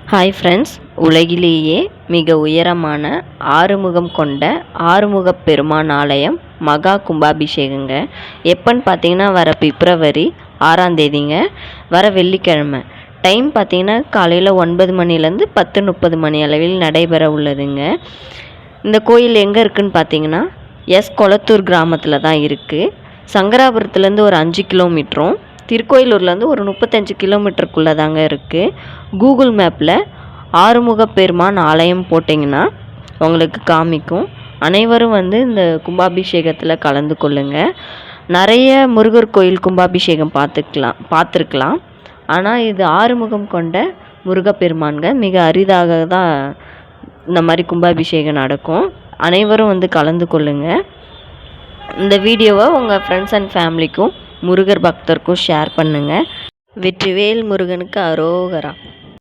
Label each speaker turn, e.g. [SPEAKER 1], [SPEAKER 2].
[SPEAKER 1] Hi friends, உலகிலேயே மிக உயரமான ஆறுமுகம் கொண்ட ஆறுமுகப் பெருமான் ஆலயம் மகா கும்பாபிஷேகங்க. எப்போன்னு பார்த்தீங்கன்னா வர பிப்ரவரி 6ஆம் தேதிங்க, வர வெள்ளிக்கிழமை. டைம் பார்த்தீங்கன்னா காலையில் 9 மணிலேருந்து 10:30 மணி அளவில் நடைபெற உள்ளதுங்க. இந்த கோயில் எங்கே இருக்குதுன்னு பார்த்தீங்கன்னா கொளத்தூர் கிராமத்தில் தான் இருக்குது. சங்கராபுரத்துலேருந்து ஒரு 5 கிலோமீட்டரும், திருக்கோயிலூர்லேருந்து ஒரு 35 கிலோமீட்டருக்குள்ளே தாங்க இருக்குது. கூகுள் மேப்பில் ஆறுமுகப் பெருமான் ஆலயம் போட்டிங்கன்னா உங்களுக்கு காமிக்கும். அனைவரும் இந்த கும்பாபிஷேகத்தில் கலந்து கொள்ளுங்கள். நிறைய முருகர் கோயில் கும்பாபிஷேகம் பார்த்துருக்கலாம். ஆனால் இது ஆறுமுகம் கொண்ட முருகப்பெருமான்க. மிக அரிதாக தான் இந்த மாதிரி கும்பாபிஷேகம் நடக்கும். அனைவரும் கலந்து கொள்ளுங்கள். இந்த வீடியோவை உங்கள் ஃப்ரெண்ட்ஸ் அண்ட் ஃபேமிலிக்கும் முருகர் பக்தருக்கும் ஷேர் பண்ணுங்கள். வெற்றிவேல் முருகனுக்கு அரோகரா.